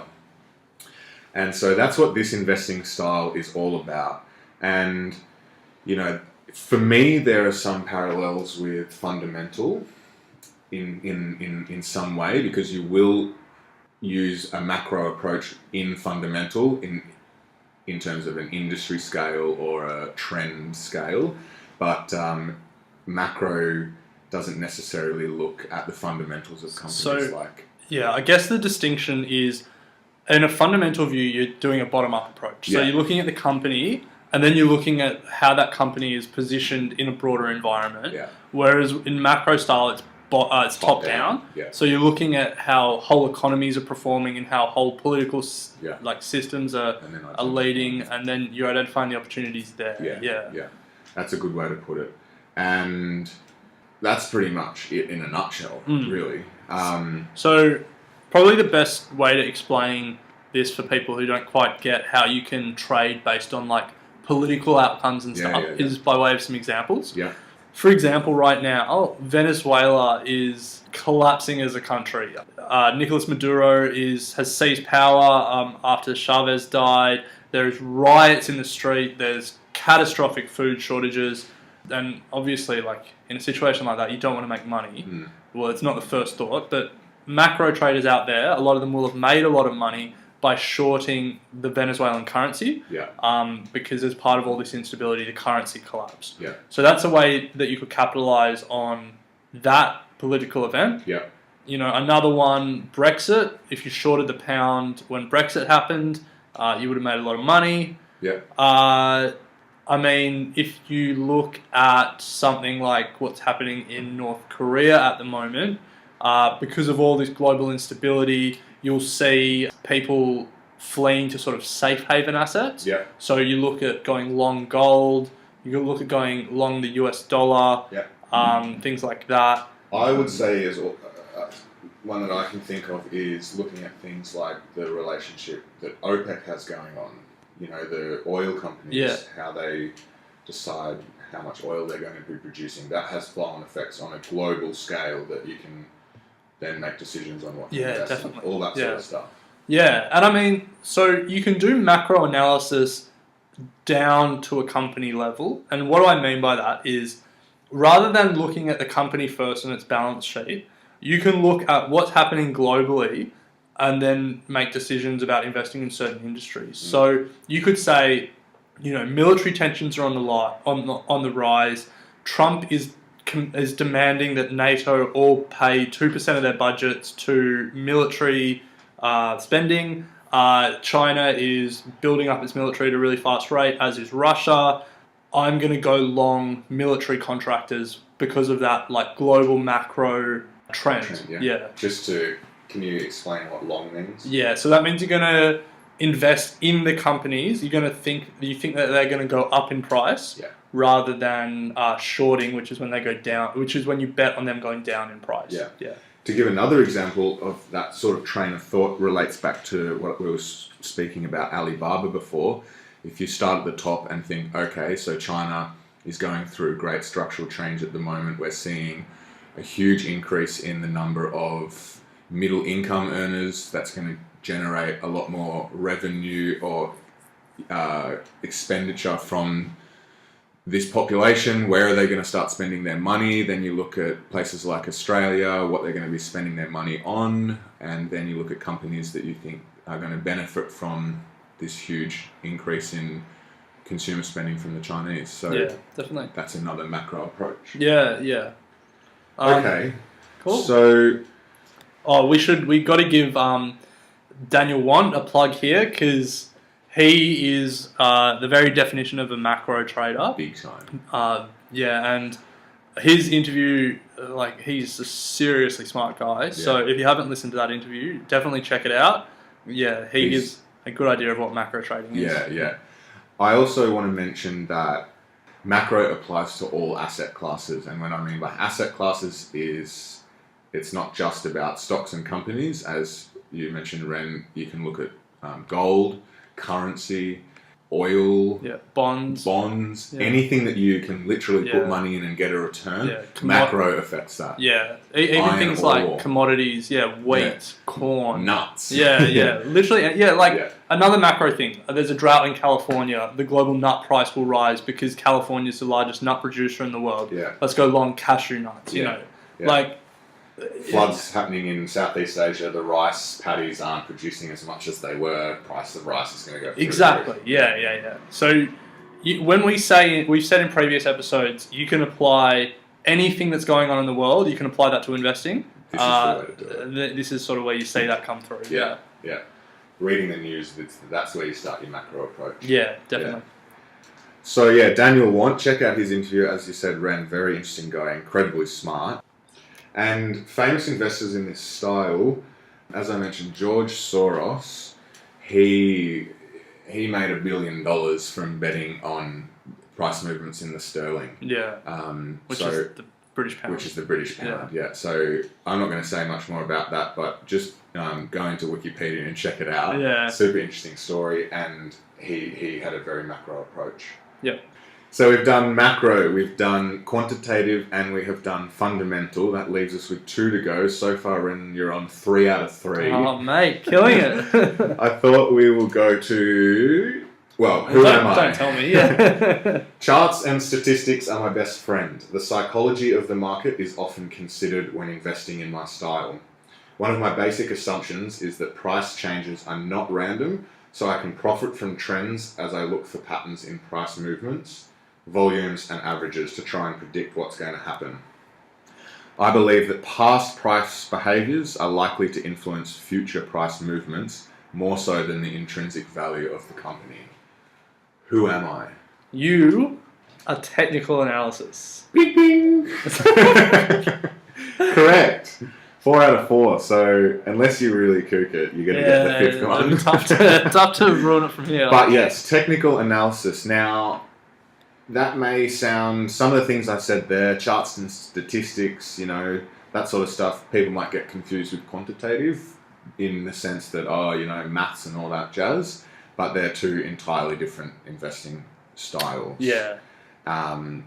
And so that's what this investing style is all about. And, you know, for me, there are some parallels with fundamental in some way, because you will use a macro approach in fundamental in terms of an industry scale or a trend scale, but macro doesn't necessarily look at the fundamentals of companies Yeah, I guess the distinction is, in a fundamental view, you're doing a bottom-up approach. So you're looking at the company, and then you're looking at how that company is positioned in a broader environment. Yeah. Whereas in macro style, it's top-down. Yeah. So you're looking at how whole economies are performing and how whole political systems are leading, and then you're identifying the opportunities there. Yeah. That's a good way to put it. And that's pretty much it in a nutshell, really. So probably the best way to explain this for people who don't quite get how you can trade based on like political outcomes and stuff is by way of some examples. Yeah. For example, right now, Venezuela is collapsing as a country. Nicolas Maduro has seized power after Chavez died. There's riots in the street. There's catastrophic food shortages. And obviously, like in a situation like that, you don't want to make money. Well, it's not the first thought, but macro traders out there, a lot of them will have made a lot of money by shorting the Venezuelan currency, because as part of all this instability, the currency collapsed. Yeah. So that's a way that you could capitalize on that political event. Yeah. You know, another one, Brexit. If you shorted the pound when Brexit happened, you would have made a lot of money. Yeah. I mean, if you look at something like what's happening in North Korea at the moment, because of all this global instability, you'll see people fleeing to sort of safe haven assets. Yeah. So you look at going long gold, you can look at going long the US dollar, things like that. I would say one that I can think of is looking at things like the relationship that OPEC has going on. You know, the oil companies, how they decide how much oil they're going to be producing. That has flow-on effects on a global scale that you can then make decisions on what to invest definitely. in. All that sort of stuff. Yeah, and I mean, so you can do macro analysis down to a company level. And what do I mean by that is, rather than looking at the company first and its balance sheet, you can look at what's happening globally and then make decisions about investing in certain industries. So you could say, you know, military tensions are on the rise. Trump is demanding that NATO all pay 2% of their budgets to military spending. China is building up its military at a really fast rate, as is Russia. I'm going to go long military contractors because of that, like, global macro trend. Can you explain what long means? Yeah, so that means you're going to invest in the companies. You're going to think that they're going to go up in price, rather than shorting, which is when they go down, which is when you bet on them going down in price. Yeah. To give another example of that sort of train of thought, relates back to what we were speaking about Alibaba before. If you start at the top and think, okay, so China is going through great structural change at the moment. We're seeing a huge increase in the number of middle income earners. That's going to generate a lot more revenue or expenditure from this population. Where are they going to start spending their money? Then you look at places like Australia, what they're going to be spending their money on, and then you look at companies that you think are going to benefit from this huge increase in consumer spending from the Chinese. So yeah, definitely. That's another macro approach. Yeah. Okay. Cool. So we got to give Daniel Want a plug here, because he is the very definition of a macro trader. Big time. And his interview, like, he's a seriously smart guy. So if you haven't listened to that interview, definitely check it out. Yeah, he gives a good idea of what macro trading is. Yeah. I also want to mention that macro applies to all asset classes, and what I mean by asset classes is it's not just about stocks and companies. As you mentioned, Ren, you can look at gold, currency, oil, bonds, anything that you can literally put money in and get a return. Macro affects that. Even things like commodities, wheat, corn, nuts. Literally, another macro thing. There's a drought in California. The global nut price will rise because California is the largest nut producer in the world. Let's go long cashew nuts. You know, like. Floods happening in Southeast Asia, the rice paddies aren't producing as much as they were. Price of rice is going to go through. Exactly. Yeah. So when we've said in previous episodes, you can apply anything that's going on in the world. You can apply that to investing. This is the way to do it. This is sort of where you see that come through. Yeah. Reading the news, that's where you start your macro approach. Yeah, definitely. So Daniel Want, check out his interview. As you said, Ren, very interesting guy, incredibly smart. And famous investors in this style, as I mentioned, George Soros, he made $1 billion from betting on price movements in the sterling. Which is the British pound. Yeah. So I'm not going to say much more about that, but just go into Wikipedia and check it out. Super interesting story, and he had a very macro approach. So we've done macro, we've done quantitative, and we have done fundamental. That leaves us with 2 to go. So far, Ren, you're on 3 out of 3. Oh, mate, killing it. I thought we will go to... Well, who am I? Don't tell me. Charts and statistics are my best friend. The psychology of the market is often considered when investing in my style. One of my basic assumptions is that price changes are not random, so I can profit from trends as I look for patterns in price movements, volumes and averages to try and predict what's going to happen. I believe that past price behaviours are likely to influence future price movements more so than the intrinsic value of the company. Who am I? You are technical analysis. Bing, bing. Correct. 4 out of 4. So unless you really kook it, you're going to get the 5th one. Tough to ruin it from here. But yes, technical analysis. Now, that may sound, some of the things I said there, charts and statistics, that sort of stuff, people might get confused with quantitative in the sense that, maths and all that jazz, but they're 2 entirely different investing styles.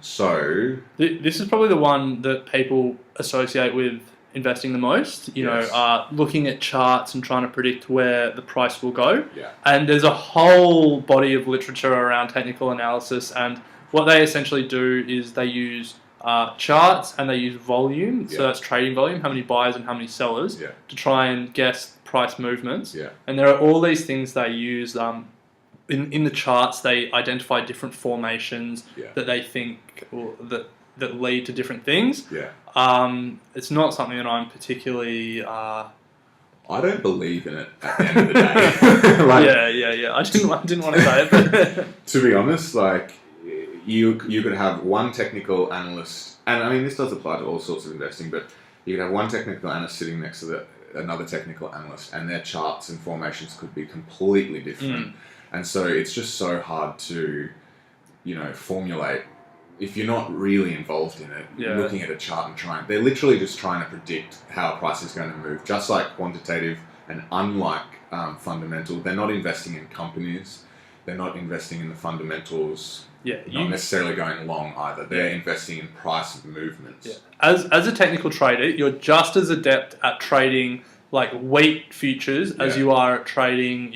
So... This is probably the one that people associate with investing the most, looking at charts and trying to predict where the price will go. And there's a whole body of literature around technical analysis, and what they essentially do is they use charts and they use volume, so that's trading volume, how many buyers and how many sellers, to try and guess price movements. And there are all these things they use. In the charts, they identify different formations that they think that lead to different things. It's not something that I'm particularly... I don't believe in it at the end of the day. I didn't want to say it, but... To be honest, you could have one technical analyst, and I mean this does apply to all sorts of investing, but you could have one technical analyst sitting next to another technical analyst, and their charts and formations could be completely different. And so it's just so hard to, formulate. If you're not really involved in it, looking at a chart and they're literally just trying to predict how a price is going to move. Just like quantitative and unlike fundamental, they're not investing in companies. They're not investing in the fundamentals. Not necessarily going long either. They're investing in price movements. As a technical trader, you're just as adept at trading like wheat futures as you are at trading,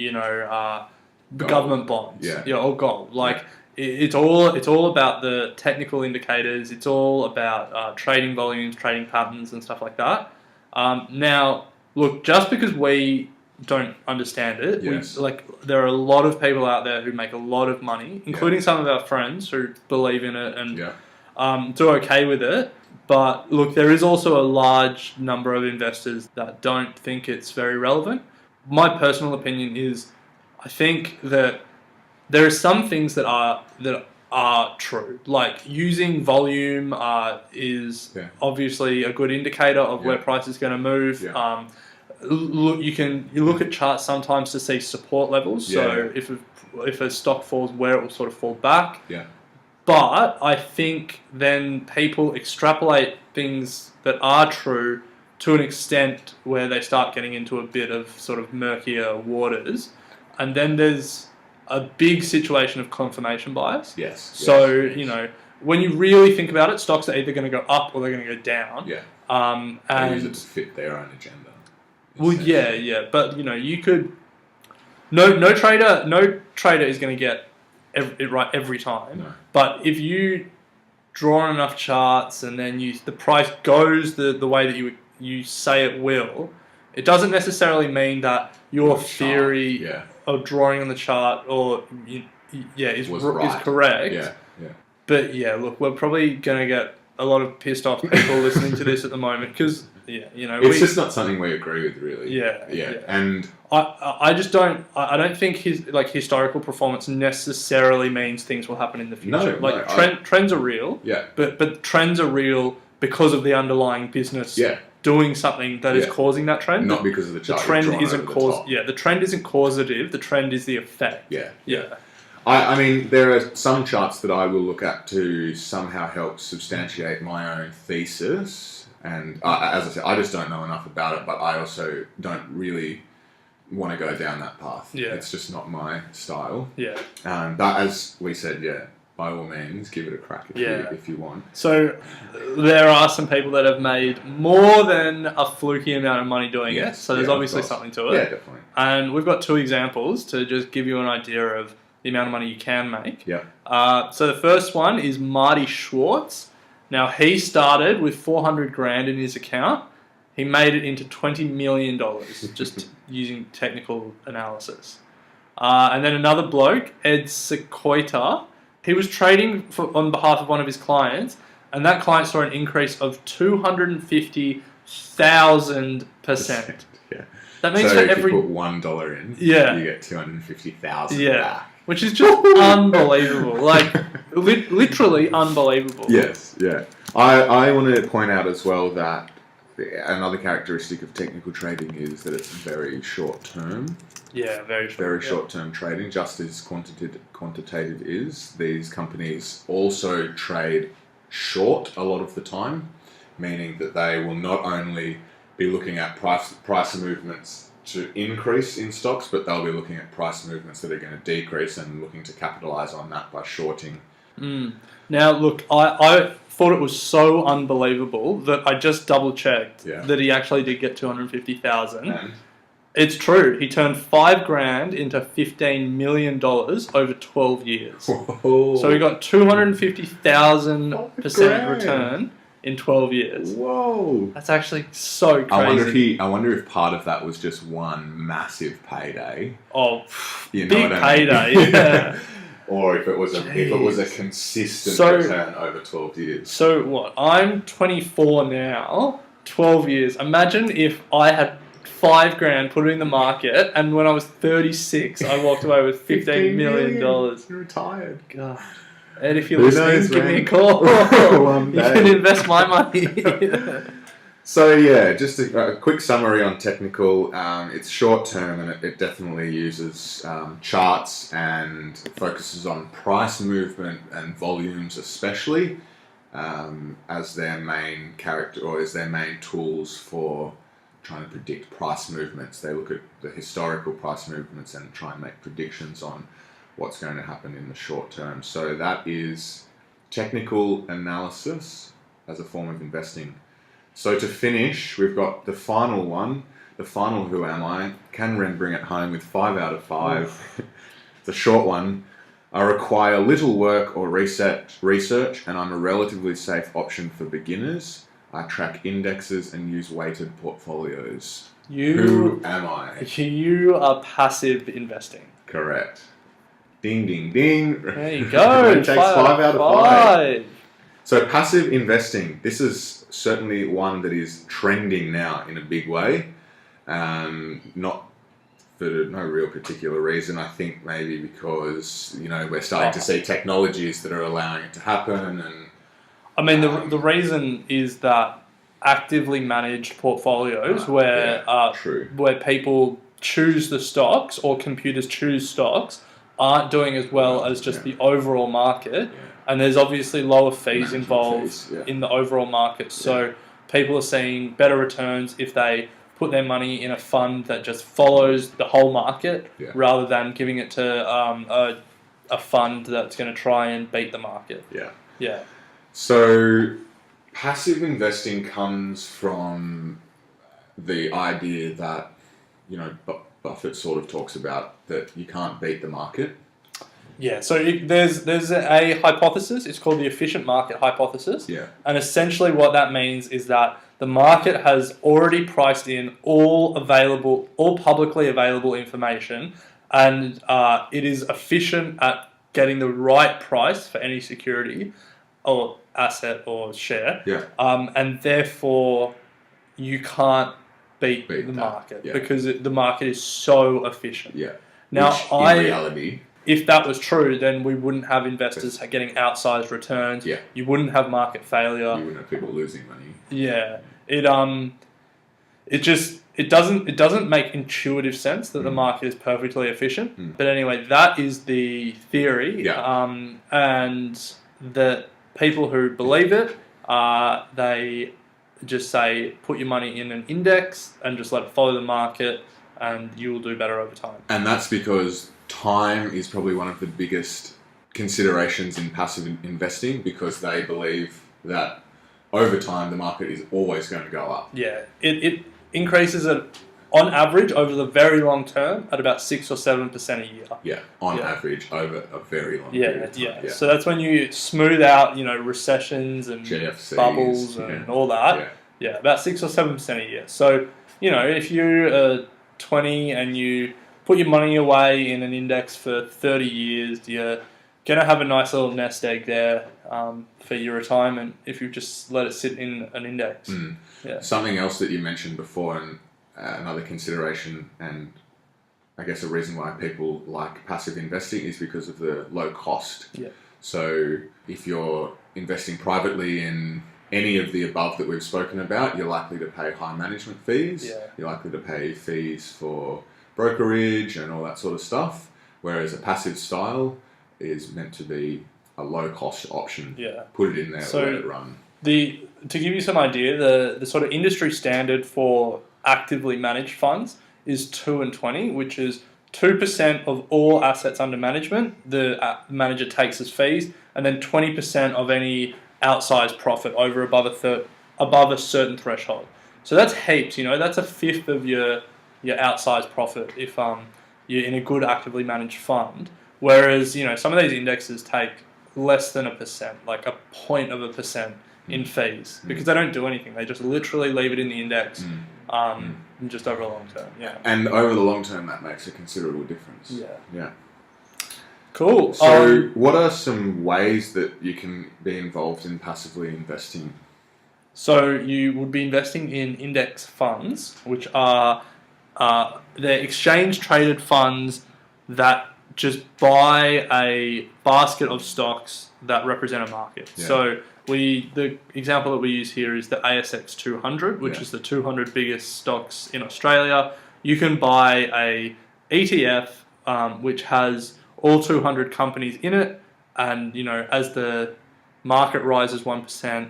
government bonds, or gold. It's all about the technical indicators. It's all about trading volumes, trading patterns, and stuff like that. Now, look, just because we don't understand it, there are a lot of people out there who make a lot of money, including some of our friends who believe in it and do okay with it. But look, there is also a large number of investors that don't think it's very relevant. My personal opinion is, I think that there are some things that are true. Like using volume is obviously a good indicator of where price is going to move. Yeah. You look at charts sometimes to see support levels. So if a stock falls, where it will sort of fall back. Yeah. But I think then people extrapolate things that are true to an extent where they start getting into a bit of sort of murkier waters, and then there's a big situation of confirmation bias. Yes. So, you know, when you really think about it, stocks are either going to go up or they're going to go down. Yeah. And they use it to fit their own agenda. Well, yeah. But, you know, you could... No trader is going to get it right every time. No. But if you draw on enough charts and then the price goes the way that you say it will, it doesn't necessarily mean that your theory of drawing on the chart is correct. Yeah. But yeah, look, we're probably going to get a lot of pissed off people listening to this at the moment because, it's just not something we agree with, really. Yeah. And I just don't. I don't think historical performance necessarily means things will happen in the future. Trends are real. Yeah. But trends are real because of the underlying business. Yeah. Doing something that is causing that trend. Not because of the chart. The trend isn't the trend isn't causative. The trend is the effect. Yeah. I mean, there are some charts that I will look at to somehow help substantiate my own thesis. And as I said, I just don't know enough about it, but I also don't really want to go down that path. Yeah. It's just not my style. Yeah. But as we said, by all means, give it a crack if you want. So there are some people that have made more than a fluky amount of money doing it. So there's obviously something to it. Yeah, definitely. And we've got two examples to just give you an idea of the amount of money you can make. Yeah. So the first one is Marty Schwartz. Now he started with $400,000 in his account. He made it into $20 million just using technical analysis. And then another bloke, Ed Sequoita, he was trading on behalf of one of his clients, and that client saw an increase of 250,000%. Yeah. That means so for if every you put $1 in, you get 250,000 back. Which is just unbelievable. Like, literally unbelievable. Yes, yeah. I want to point out as well that another characteristic of technical trading is that it's very short term. Yeah, very short. Very short term trading, just as quantitative is. These companies also trade short a lot of the time, meaning that they will not only be looking at price movements to increase in stocks, but they'll be looking at price movements that are going to decrease and looking to capitalize on that by shorting. Now, look, I thought it was so unbelievable that I just double-checked that he actually did get 250,000. It's true. He turned $5,000 into $15 million over 12 years. Whoa. So he got 250,000% return in 12 years. Whoa. That's actually so crazy. I wonder if part of that was just one massive payday. Oh, big payday, yeah. Or if it was a consistent return over 12 years. So what? I'm 24 now, 12 years. Imagine if I had $5,000, put it in the market, and when I was 36, I walked away with $15 million. You're retired. God. And if you're listening, give me a call. One day. You can invest my money. So yeah, just a quick summary on technical. It's short term and it definitely uses charts and focuses on price movement and volumes especially as their main as their main tools for trying to predict price movements. They look at the historical price movements and try and make predictions on what's going to happen in the short term. So that is technical analysis as a form of investing. So to finish, we've got the final one, the final Who Am I? Can Ren bring it home with 5 out of 5? It's a short one. I require little work or research, and I'm a relatively safe option for beginners. I track indexes and use weighted portfolios. Who am I? You are passive investing. Correct. Ding, ding, ding. There you go. It takes 5 out of 5. So passive investing, this is certainly one that is trending now in a big way. Not for no real particular reason. I think maybe because, we're starting to see technologies that are allowing it to happen. And I mean, the reason is that actively managed portfolios where people choose the stocks or computers choose stocks aren't doing as well as just the overall market. Yeah. And there's obviously lower fees involved in the overall market. So people are seeing better returns if they put their money in a fund that just follows the whole market rather than giving it to a fund that's going to try and beat the market. Yeah. Yeah. So passive investing comes from the idea that, Buffett sort of talks about that you can't beat the market. Yeah, so there's a hypothesis. It's called the efficient market hypothesis. Yeah. And essentially what that means is that the market has already priced in all publicly available information, and it is efficient at getting the right price for any security or asset or share. Yeah. And therefore you can't beat the market because the market is so efficient. Yeah. Now, in reality, if that was true, then we wouldn't have investors getting outsized returns. Yeah. You wouldn't have market failure. You wouldn't have people losing money. Yeah. It doesn't make intuitive sense that the market is perfectly efficient. But anyway, that is the theory. Yeah. And the people who believe it, they just say put your money in an index and just let it follow the market, and you will do better over time. And that's because time is probably one of the biggest considerations in passive investing, because they believe that over time the market is always going to go up. Yeah, it increases on average over the very long term at about 6 or 7% a year. Yeah, on average over a very long period of time. Yeah. So that's when you smooth out, recessions and GFCs, bubbles and all that. Yeah, about 6 or 7% a year. So, if you're 20 and you put your money away in an index for 30 years, you're going to have a nice little nest egg there for your retirement if you just let it sit in an index. Yeah. Something else that you mentioned before, and another consideration, and I guess a reason why people like passive investing is because of the low cost. Yeah. So if you're investing privately in any of the above that we've spoken about, you're likely to pay high management fees. Yeah. You're likely to pay fees for brokerage and all that sort of stuff, whereas a passive style is meant to be a low-cost option. Yeah. Put it in there, let it run. To give you some idea, the sort of industry standard for actively managed funds is 2 and 20, which is 2% of all assets under management the manager takes as fees, and then 20% of any outsized profit above a certain threshold. So that's heaps, that's a fifth of your outsized profit if you're in a good actively managed fund. Whereas, some of these indexes take less than 1%, like 0.1% in fees, because they don't do anything. They just literally leave it in the index just over a long term. Yeah. And over the long term, that makes a considerable difference. Yeah. Yeah. Cool. So what are some ways that you can be involved in passively investing? So you would be investing in index funds, which are they're exchange-traded funds that just buy a basket of stocks that represent a market. Yeah. So the example that we use here is the ASX 200, which is the 200 biggest stocks in Australia. You can buy a ETF which has all 200 companies in it, and as the market rises 1%,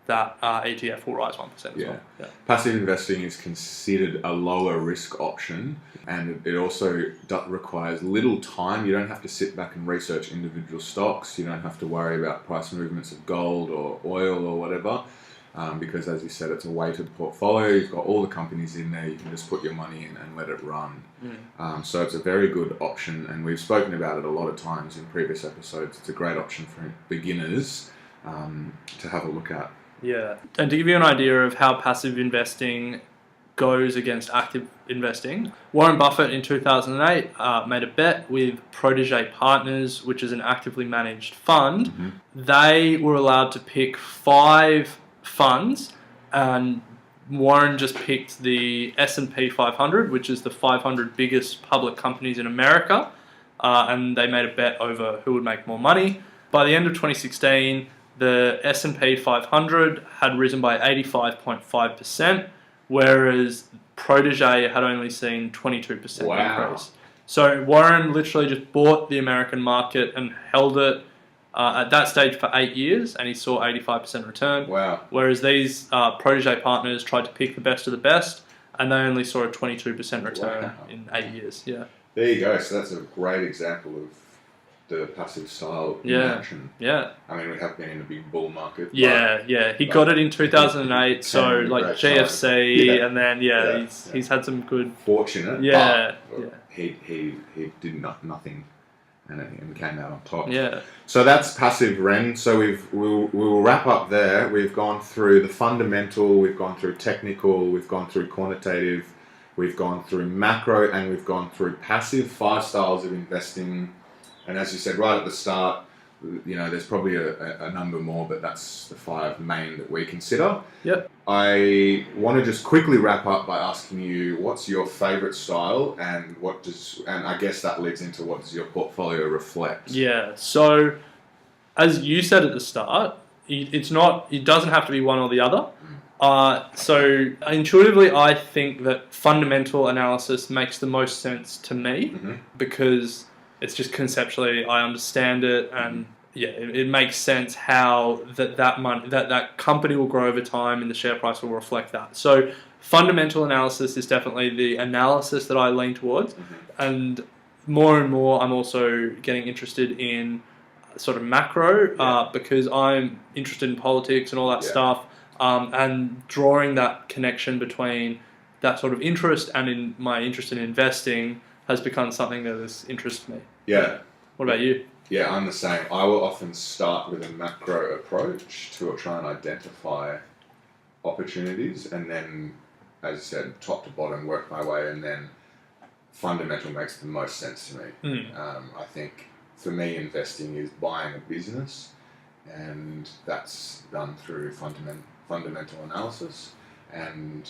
that ETF will rise 1% as well. Yeah. Passive investing is considered a lower risk option, and it also requires little time. You don't have to sit back and research individual stocks. You don't have to worry about price movements of gold or oil or whatever, because as you said, it's a weighted portfolio. You've got all the companies in there. You can just put your money in and let it run. So it's a very good option, and we've spoken about it a lot of times in previous episodes. It's a great option for beginners to have a look at. Yeah, and to give you an idea of how passive investing goes against active investing, Warren Buffett in 2008 made a bet with Protégé Partners, which is an actively managed fund. They were allowed to pick 5 funds, and Warren just picked the S&P 500, which is the 500 biggest public companies in America, and they made a bet over who would make more money. By the end of 2016, the S&P 500 had risen by 85.5%, whereas Protégé had only seen 22% increase. So Warren literally just bought the American market and held it at that stage for 8 years, and he saw 85% return. Wow. Whereas these Protégé partners tried to pick the best of the best, and they only saw a 22% return in 8 years. Yeah. There you go. So that's a great example of the passive style in action. Yeah. I mean, we have been in a big bull market. Yeah. He got it in 2008, so like GFC, and then he's had some good. Fortunate. Yeah. He did nothing, and came out on top. Yeah. So that's passive Ren. So we'll wrap up there. We've gone through the fundamental, we've gone through technical, we've gone through quantitative, we've gone through macro, and we've gone through passive. 5 styles of investing. And as you said right at the start, there's probably a number more, but that's the 5 main that we consider. Yep. I want to just quickly wrap up by asking you, what's your favourite style, and and I guess that leads into what does your portfolio reflect? Yeah. So, as you said at the start, it doesn't have to be one or the other. So intuitively, I think that fundamental analysis makes the most sense to me because it's just conceptually I understand it, and it makes sense how that company will grow over time and the share price will reflect that. So fundamental analysis is definitely the analysis that I lean towards, and more I'm also getting interested in sort of macro because I'm interested in politics and all that stuff, and drawing that connection between that sort of interest and in my interest in investing has become something that has interested me. Yeah. What about you? Yeah, I'm the same. I will often start with a macro approach to try and identify opportunities, and then, as I said, top to bottom, work my way, and then fundamental makes the most sense to me. I think for me, investing is buying a business, and that's done through fundamental analysis, and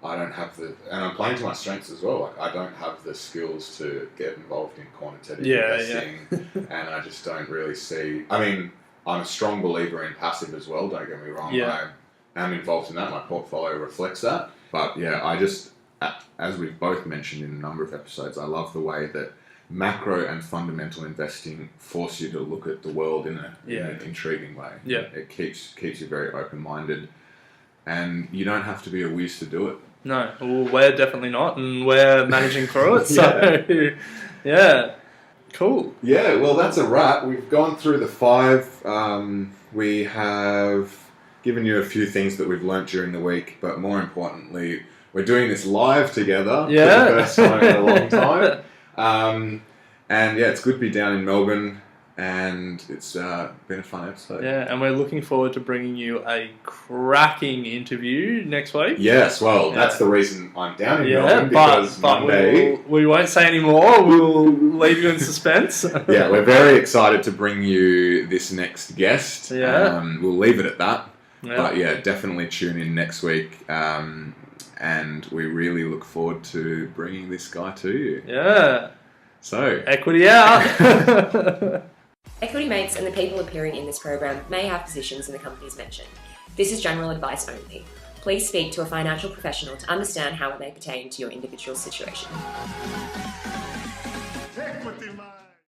I don't have and I'm playing to my strengths as well. Like, I don't have the skills to get involved in quantitative investing, and I just don't really see. I mean, I'm a strong believer in passive as well. Don't get me wrong. I am involved in that. My portfolio reflects that. But I just, as we've both mentioned in a number of episodes, I love the way that macro and fundamental investing force you to look at the world in an intriguing way. Yeah, it keeps you very open-minded, and you don't have to be a whiz to do it. No, well, we're definitely not, and we're managing through it. So, cool. Yeah, well, that's a wrap. We've gone through the 5. We have given you a few things that we've learnt during the week, but more importantly, we're doing this live together for the first time in a long time. And it's good to be down in Melbourne, and it's been a fun episode. Yeah, and we're looking forward to bringing you a cracking interview next week. Yes, well, that's the reason I'm down in Melbourne, because Monday... we won't say any more. We'll leave you in suspense. We're very excited to bring you this next guest. We'll leave it at that. But definitely tune in next week. And we really look forward to bringing this guy to you. Yeah. So... Equity out. Equity Mates and the people appearing in this program may have positions in the companies mentioned. This is general advice only. Please speak to a financial professional to understand how it may pertain to your individual situation.